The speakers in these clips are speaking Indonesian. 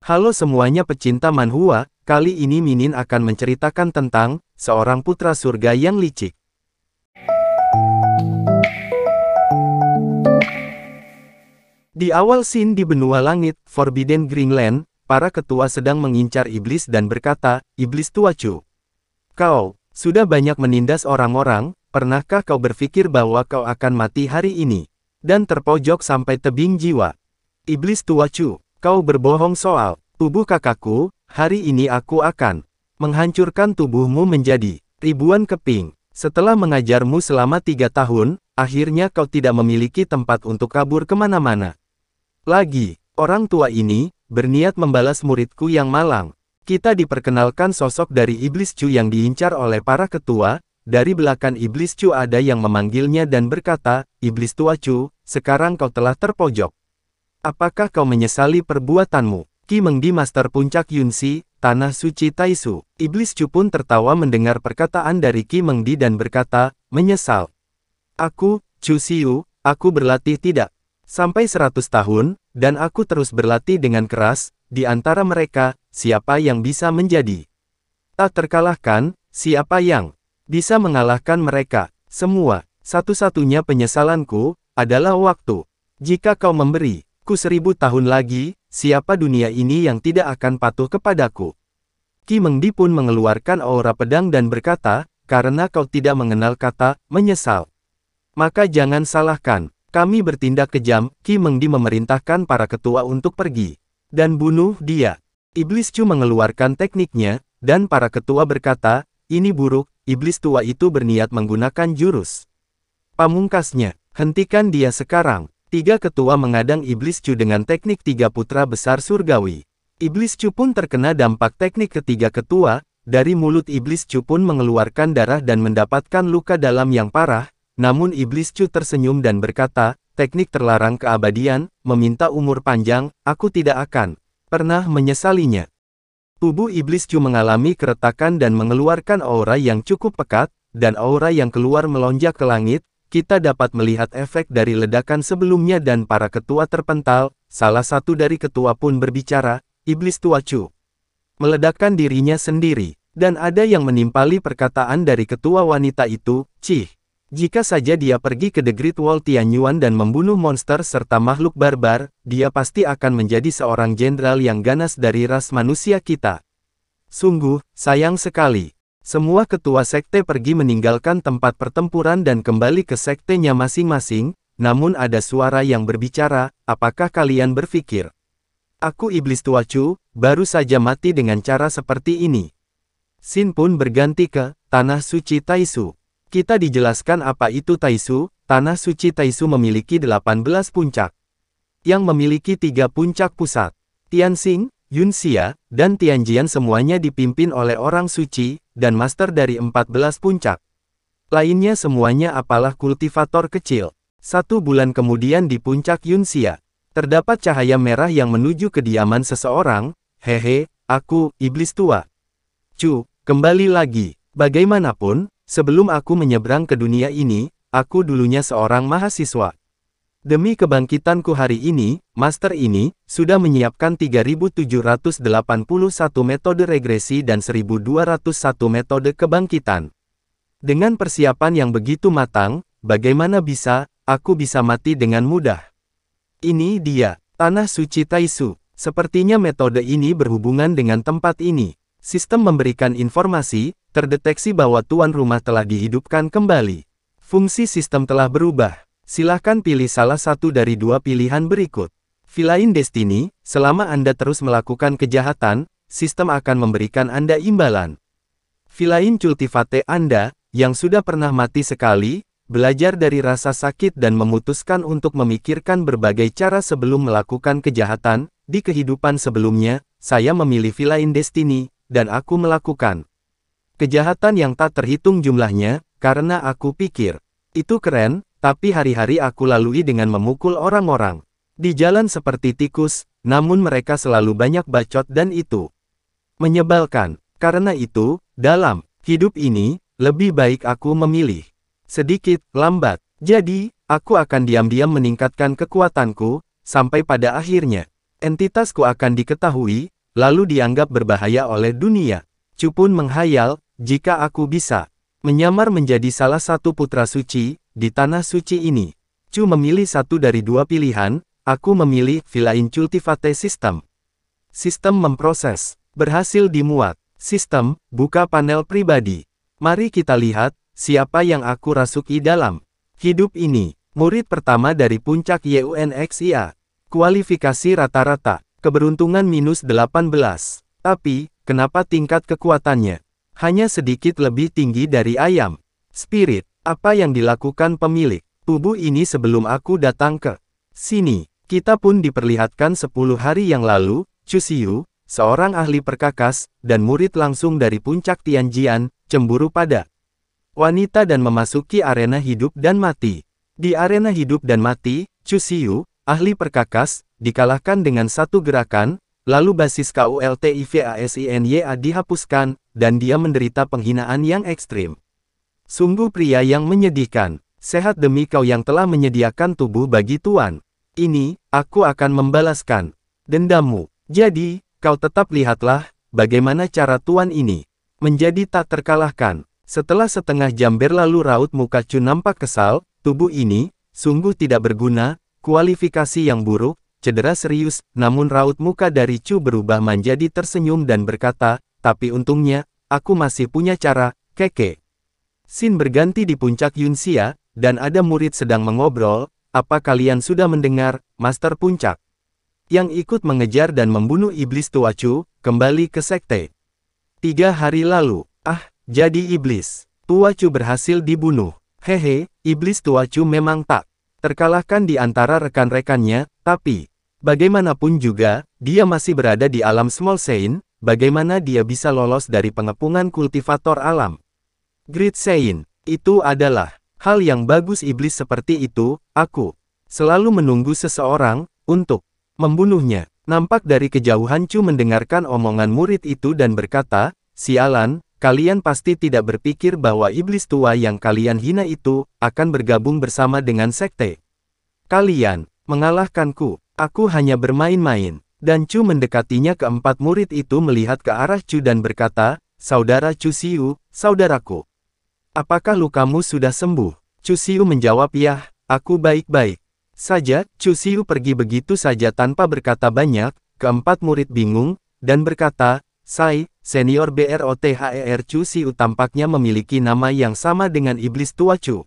Halo semuanya pecinta manhwa, kali ini Minin akan menceritakan tentang seorang putra surga yang licik. Di awal scene di benua langit, Forbidden Greenland, para ketua sedang mengincar iblis dan berkata, "Iblis tua Chu, kau sudah banyak menindas orang-orang, pernahkah kau berpikir bahwa kau akan mati hari ini dan terpojok sampai tebing jiwa? Iblis tua Chu, kau berbohong soal tubuh kakakku, hari ini aku akan menghancurkan tubuhmu menjadi ribuan keping. Setelah mengajarmu selama 3 tahun, akhirnya kau tidak memiliki tempat untuk kabur kemana-mana lagi. Orang tua ini berniat membalas muridku yang malang." Kita diperkenalkan sosok dari Iblis Chu yang diincar oleh para ketua. Dari belakang Iblis Chu ada yang memanggilnya dan berkata, "Iblis tua Chu, sekarang kau telah terpojok. Apakah kau menyesali perbuatanmu?" Qi Mengdi Master Puncak Yunxi, Tanah Suci Taisu. Iblis Chu pun tertawa mendengar perkataan dari Qi Mengdi dan berkata, "Menyesal? Aku, Chu Xiu, aku berlatih tidak sampai 100 tahun, dan aku terus berlatih dengan keras. Di antara mereka, siapa yang bisa menjadi tak terkalahkan? Siapa yang bisa mengalahkan mereka semua? Satu-satunya penyesalanku adalah waktu. Jika kau memberi ku 1000 tahun lagi, siapa dunia ini yang tidak akan patuh kepadaku?" Qi Mengdi pun mengeluarkan aura pedang dan berkata, "Karena kau tidak mengenal kata menyesal, maka jangan salahkan kami bertindak kejam." Qi Mengdi memerintahkan para ketua untuk pergi dan bunuh dia. Iblis Chu mengeluarkan tekniknya, dan para ketua berkata, "Ini buruk." Iblis tua itu berniat menggunakan jurus pamungkasnya. "Hentikan dia sekarang." 3 ketua mengadang Iblis Chu dengan teknik 3 putra besar surgawi. Iblis Chu pun terkena dampak teknik ketiga ketua. Dari mulut Iblis Chu pun mengeluarkan darah dan mendapatkan luka dalam yang parah. Namun Iblis Chu tersenyum dan berkata, "Teknik terlarang keabadian, meminta umur panjang, aku tidak akan pernah menyesalinya." Tubuh Iblis Chu mengalami keretakan dan mengeluarkan aura yang cukup pekat, dan aura yang keluar melonjak ke langit. Kita dapat melihat efek dari ledakan sebelumnya dan para ketua terpental. Salah satu dari ketua pun berbicara, "Iblis tua Chu meledakkan dirinya sendiri." Dan ada yang menimpali perkataan dari ketua wanita itu, "Cih, jika saja dia pergi ke The Great Wall Tianyuan dan membunuh monster serta makhluk barbar, dia pasti akan menjadi seorang jenderal yang ganas dari ras manusia kita." Sungguh, sayang sekali. Semua ketua sekte pergi meninggalkan tempat pertempuran dan kembali ke sektenya masing-masing, namun ada suara yang berbicara, "Apakah kalian berpikir aku Iblis tua Chu, baru saja mati dengan cara seperti ini?" Scene pun berganti ke Tanah Suci Taisu. Kita dijelaskan apa itu Taisu. Tanah Suci Taisu memiliki 18 puncak, yang memiliki 3 puncak pusat. Tianxing, Yunxia, dan Tianjian semuanya dipimpin oleh orang suci, dan master dari 14 puncak. Lainnya semuanya apalah kultivator kecil. 1 bulan kemudian di puncak Yunxia, terdapat cahaya merah yang menuju kediaman seseorang. "Hehe, aku, Iblis tua Chu, kembali lagi. Bagaimanapun, sebelum aku menyeberang ke dunia ini, aku dulunya seorang mahasiswa. Demi kebangkitanku hari ini, master ini sudah menyiapkan 3781 metode regresi dan 1201 metode kebangkitan. Dengan persiapan yang begitu matang, bagaimana bisa aku bisa mati dengan mudah?" Ini dia, Tanah Suci Taisu. Sepertinya metode ini berhubungan dengan tempat ini. Sistem memberikan informasi, terdeteksi bahwa tuan rumah telah dihidupkan kembali. Fungsi sistem telah berubah. Silahkan pilih salah satu dari 2 pilihan berikut. Villain Destiny, selama Anda terus melakukan kejahatan, sistem akan memberikan Anda imbalan. Villain Cultivate Anda, yang sudah pernah mati sekali, belajar dari rasa sakit dan memutuskan untuk memikirkan berbagai cara sebelum melakukan kejahatan. Di kehidupan sebelumnya, saya memilih Villain Destiny, dan aku melakukan kejahatan yang tak terhitung jumlahnya, karena aku pikir itu keren. Tapi hari-hari aku lalui dengan memukul orang-orang di jalan seperti tikus, namun mereka selalu banyak bacot dan itu menyebalkan. Karena itu, dalam hidup ini, lebih baik aku memilih sedikit lambat. Jadi, aku akan diam-diam meningkatkan kekuatanku, sampai pada akhirnya entitasku akan diketahui, lalu dianggap berbahaya oleh dunia. Chu pun menghayal, jika aku bisa menyamar menjadi salah satu putra suci di tanah suci ini. Chu memilih satu dari dua pilihan, aku memilih Villain Cultivate System. Sistem memproses, berhasil dimuat. Sistem, buka panel pribadi. Mari kita lihat, siapa yang aku rasuki dalam hidup ini. Murid pertama dari puncak YUNXIA. Kualifikasi rata-rata, keberuntungan -18. Tapi, kenapa tingkat kekuatannya hanya sedikit lebih tinggi dari ayam? Spirit, apa yang dilakukan pemilik tubuh ini sebelum aku datang ke sini? Kita pun diperlihatkan 10 hari yang lalu, Chu Xiu, seorang ahli perkakas, dan murid langsung dari puncak Tianjian, cemburu pada wanita dan memasuki arena hidup dan mati. Di arena hidup dan mati, Chu Xiu, ahli perkakas, dikalahkan dengan satu gerakan, lalu basis KULTIVASINYA dihapuskan, dan dia menderita penghinaan yang ekstrim. Sungguh pria yang menyedihkan. Sehat demi kau yang telah menyediakan tubuh bagi Tuan. Ini, aku akan membalaskan dendammu. Jadi, kau tetap lihatlah, bagaimana cara Tuan ini menjadi tak terkalahkan. Setelah setengah jam berlalu raut muka Chu nampak kesal, tubuh ini, sungguh tidak berguna, kualifikasi yang buruk, cedera serius, namun raut muka dari Chu berubah menjadi tersenyum dan berkata, tapi untungnya, aku masih punya cara, keke. Scene berganti di puncak Yunxia, dan ada murid sedang mengobrol, apa kalian sudah mendengar, Master Puncak? Yang ikut mengejar dan membunuh iblis tua Chu, kembali ke sekte. 3 hari lalu, jadi iblis tua Chu berhasil dibunuh. Hehe, iblis tua Chu memang tak terkalahkan di antara rekan-rekannya, tapi, bagaimanapun juga, dia masih berada di alam Small Saint, bagaimana dia bisa lolos dari pengepungan kultivator alam Great Saint? Itu adalah hal yang bagus iblis seperti itu, aku selalu menunggu seseorang untuk membunuhnya. Nampak dari kejauhan Chu mendengarkan omongan murid itu dan berkata, sialan, kalian pasti tidak berpikir bahwa iblis tua yang kalian hina itu akan bergabung bersama dengan sekte. Kalian mengalahkanku, aku hanya bermain-main. Dan Chu mendekatinya keempat murid itu melihat ke arah Chu dan berkata, saudara Chu Xiu, saudaraku. Apakah lukamu sudah sembuh? Chu Xiu menjawab ya, aku baik-baik saja. Chu Xiu pergi begitu saja tanpa berkata banyak, keempat murid bingung, dan berkata, Sai, senior BROTHER Chu Xiu tampaknya memiliki nama yang sama dengan iblis tua Chu.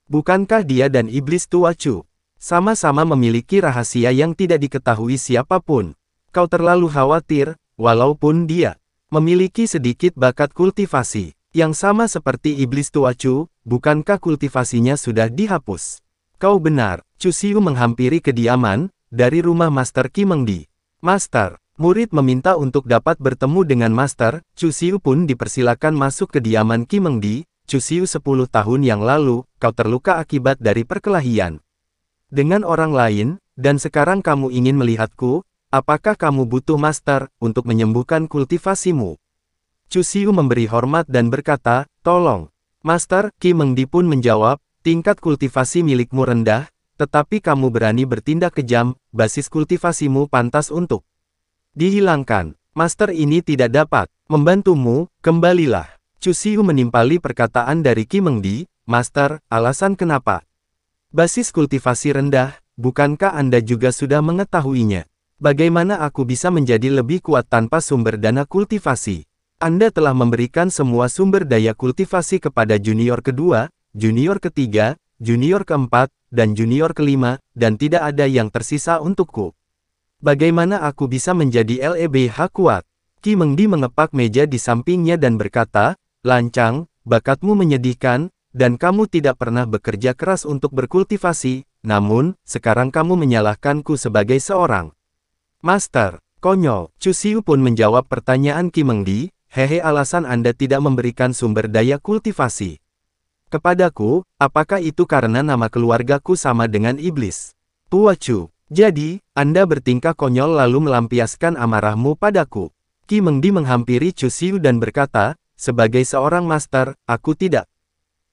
Bukankah dia dan iblis tua Chu sama-sama memiliki rahasia yang tidak diketahui siapapun? Kau terlalu khawatir, walaupun dia memiliki sedikit bakat kultivasi yang sama seperti iblis tua Chu, bukankah kultivasinya sudah dihapus? Kau benar. Chu Xiu menghampiri kediaman dari rumah Master Qi Mengdi. Master, murid meminta untuk dapat bertemu dengan Master. Chu Xiu pun dipersilakan masuk kediaman Qi Mengdi. Chu Xiu 10 tahun yang lalu, kau terluka akibat dari perkelahian dengan orang lain, dan sekarang kamu ingin melihatku. Apakah kamu butuh Master untuk menyembuhkan kultivasimu? Chu Xiu memberi hormat dan berkata, tolong. Master, Qi Mengdi pun menjawab, tingkat kultivasi milikmu rendah, tetapi kamu berani bertindak kejam, basis kultivasimu pantas untuk dihilangkan. Master ini tidak dapat membantumu, kembalilah. Chu Xiu menimpali perkataan dari Qi Mengdi, Master, alasan kenapa? Basis kultivasi rendah, bukankah Anda juga sudah mengetahuinya? Bagaimana aku bisa menjadi lebih kuat tanpa sumber dana kultivasi? Anda telah memberikan semua sumber daya kultivasi kepada junior kedua, junior ketiga, junior keempat, dan junior kelima, dan tidak ada yang tersisa untukku. Bagaimana aku bisa menjadi LEBH kuat? Qi Mengdi mengepak meja di sampingnya dan berkata, lancang, bakatmu menyedihkan, dan kamu tidak pernah bekerja keras untuk berkultivasi, namun, sekarang kamu menyalahkanku sebagai seorang Master. Konyol. Chu Xiu pun menjawab pertanyaan Qi Mengdi, hehe, alasan Anda tidak memberikan sumber daya kultivasi kepadaku, apakah itu karena nama keluargaku sama dengan iblis tua Chu? Jadi, Anda bertingkah konyol lalu melampiaskan amarahmu padaku. Qi Mengdi menghampiri Chu Xiu dan berkata, sebagai seorang master, aku tidak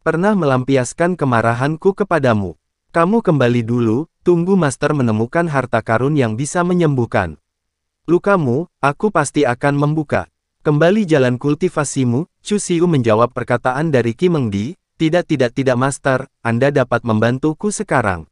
pernah melampiaskan kemarahanku kepadamu. Kamu kembali dulu, tunggu master menemukan harta karun yang bisa menyembuhkan Lukamu, aku pasti akan membuka. Kembali jalan kultivasimu, Chu Xiu menjawab perkataan dari Qi Mengdi, tidak Master, Anda dapat membantuku sekarang.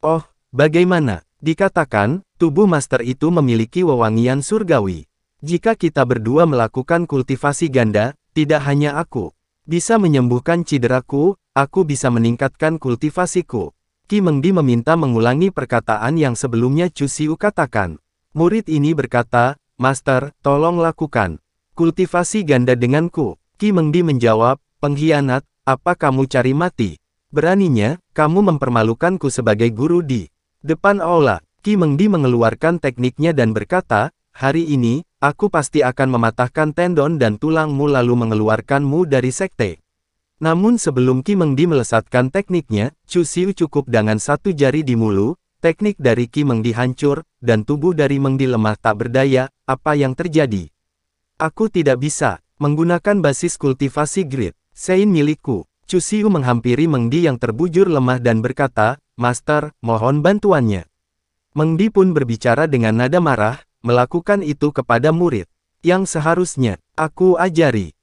Oh, bagaimana? Dikatakan, tubuh Master itu memiliki wewangian surgawi. Jika kita berdua melakukan kultivasi ganda, tidak hanya aku bisa menyembuhkan cederaku, aku bisa meningkatkan kultivasiku. Qi Mengdi meminta mengulangi perkataan yang sebelumnya Chu Xiu katakan. Murid ini berkata, Master, tolong lakukan kultivasi ganda denganku. Qi Mengdi menjawab, pengkhianat, apa kamu cari mati? Beraninya, kamu mempermalukanku sebagai guru di depan aula. Qi Mengdi mengeluarkan tekniknya dan berkata, hari ini, aku pasti akan mematahkan tendon dan tulangmu lalu mengeluarkanmu dari sekte. Namun sebelum Qi Mengdi melesatkan tekniknya, Chu Xiu cukup dengan satu jari di mulu. Teknik dari Qi Mengdi hancur, dan tubuh dari Mengdi lemah tak berdaya. Apa yang terjadi? Aku tidak bisa menggunakan basis kultivasi Grid Sein milikku. Chu Xiu menghampiri Mengdi yang terbujur lemah dan berkata, Master, mohon bantuannya. Mengdi pun berbicara dengan nada marah, melakukan itu kepada murid yang seharusnya aku ajari.